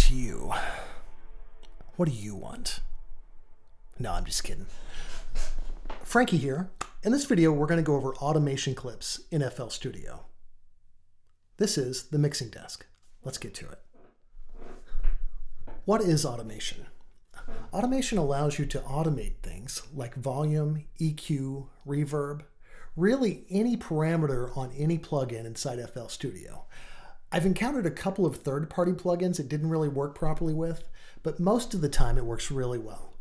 want you? What do you want? No, I'm just kidding. Frankie here. In this video, we're going to go over automation clips in FL Studio. This is the mixing desk. Let's get to it. What is automation? Automation allows you to automate things like volume, EQ, reverb, really any parameter on any plugin inside FL Studio. I've encountered a couple of third-party plugins it didn't really work properly with, but most of the time it works really well.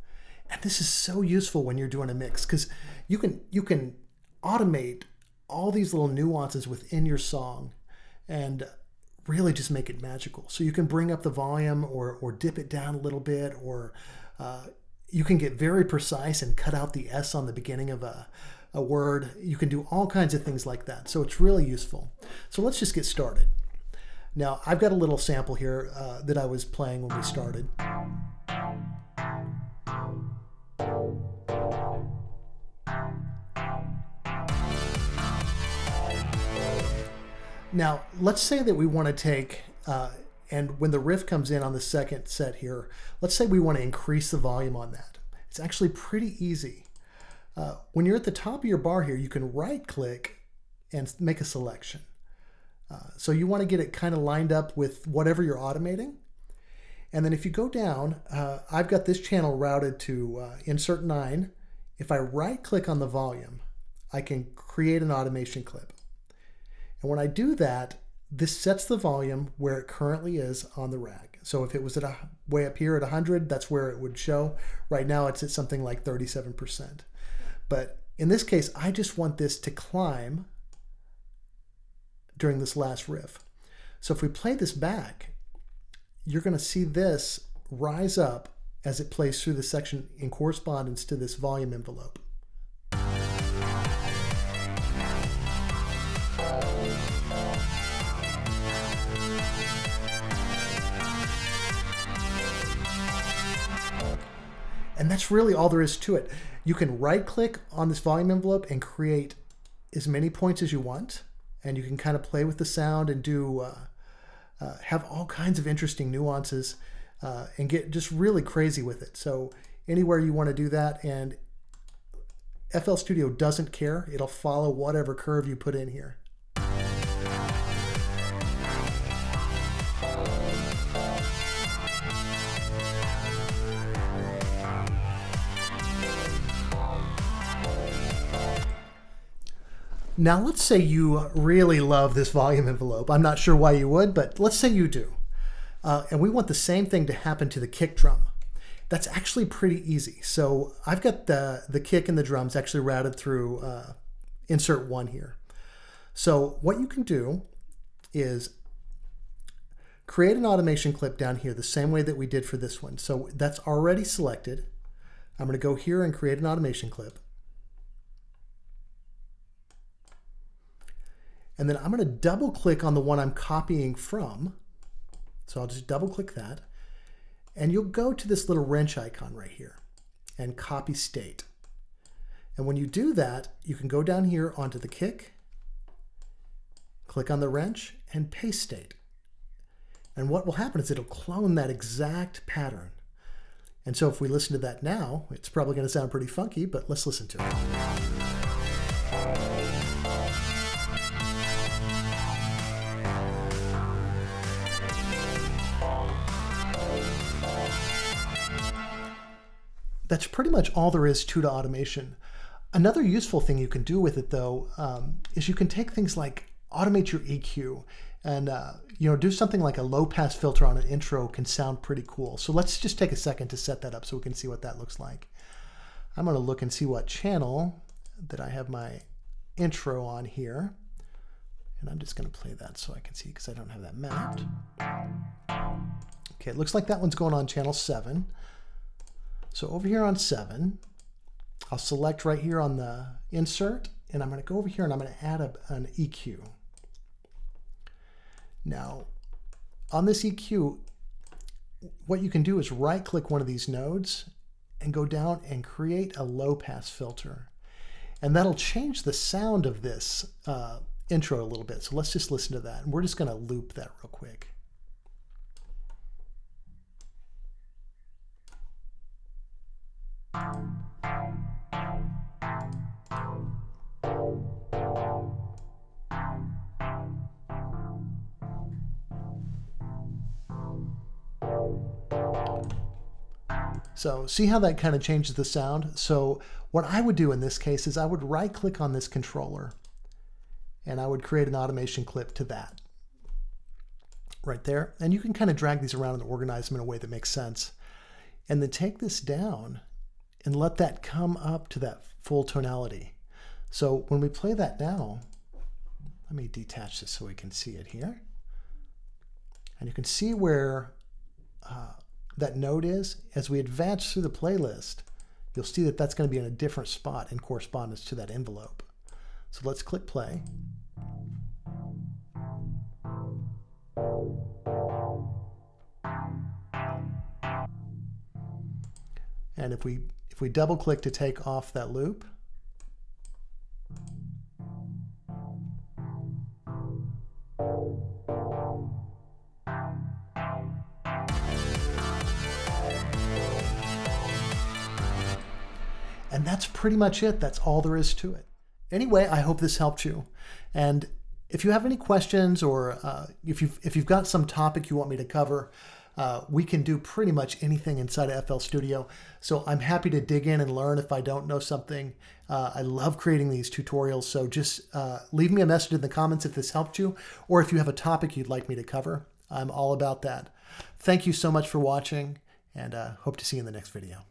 And this is so useful when you're doing a mix because you can automate all these little nuances within your song and really just make it magical. So you can bring up the volume or dip it down a little bit, or you can get very precise and cut out the S on the beginning of a word. You can do all kinds of things like that. So it's really useful. So let's just get started. Now, I've got a little sample here that I was playing when we started. Now, let's say that we want to take, and when the riff comes in on the second set here, let's say we want to increase the volume on that. It's actually pretty easy. When you're at the top of your bar here, you can right-click and make a selection. So you want to get it kind of lined up with whatever you're automating. And then if you go down, I've got this channel routed to insert 9. If I right-click on the volume, I can create an automation clip. And when I do that, this sets the volume where it currently is on the rack. So if it was at way up here at 100, that's where it would show. Right now it's at something like 37%. But in this case, I just want this to climb during this last riff. So if we play this back, you're going to see this rise up as it plays through the section in correspondence to this volume envelope. And that's really all there is to it. You can right-click on this volume envelope and create as many points as you want. And you can kind of play with the sound and do have all kinds of interesting nuances and get just really crazy with it. So anywhere you want to do that, and FL Studio doesn't care. It'll follow whatever curve you put in here. Now let's say you really love this volume envelope. I'm not sure why you would, but let's say you do. And we want the same thing to happen to the kick drum. That's actually pretty easy. So I've got the kick and the drums actually routed through insert 1 here. So what you can do is create an automation clip down here the same way that we did for this one. So that's already selected. I'm going to go here and create an automation clip. And then I'm going to double click on the one I'm copying from. So I'll just double click that. And you'll go to this little wrench icon right here and copy state. And when you do that, you can go down here onto the kick, click on the wrench, and paste state. And what will happen is it'll clone that exact pattern. And so if we listen to that now, it's probably going to sound pretty funky, but let's listen to it. That's pretty much all there is to automation. Another useful thing you can do with it, though, is you can take things like automate your EQ and do something like a low-pass filter on an intro can sound pretty cool. So let's just take a second to set that up so we can see what that looks like. I'm going to look and see what channel that I have my intro on here. And I'm just going to play that so I can see because I don't have that mapped. Okay, it looks like that one's going on channel 7. So over here on 7, I'll select right here on the insert, and I'm going to go over here and I'm going to add an EQ. Now, on this EQ, what you can do is right-click one of these nodes and go down and create a low-pass filter. And that'll change the sound of this intro a little bit. So let's just listen to that. And we're just going to loop that real quick. So see how that kind of changes the sound? So what I would do in this case is I would right click on this controller and I would create an automation clip to that right there. And you can kind of drag these around and organize them in a way that makes sense. And then take this down and let that come up to that full tonality. So when we play that now, let me detach this so we can see it here. And you can see where that note is. As we advance through the playlist, you'll see that that's going to be in a different spot in correspondence to that envelope. So let's click play. And if we double click to take off that loop, and that's pretty much it. That's all there is to it. Anyway, I hope this helped you. And if you have any questions, or if you've got some topic you want me to cover, we can do pretty much anything inside of FL Studio. So I'm happy to dig in and learn if I don't know something. I love creating these tutorials. So just leave me a message in the comments if this helped you, or if you have a topic you'd like me to cover. I'm all about that. Thank you so much for watching, and hope to see you in the next video.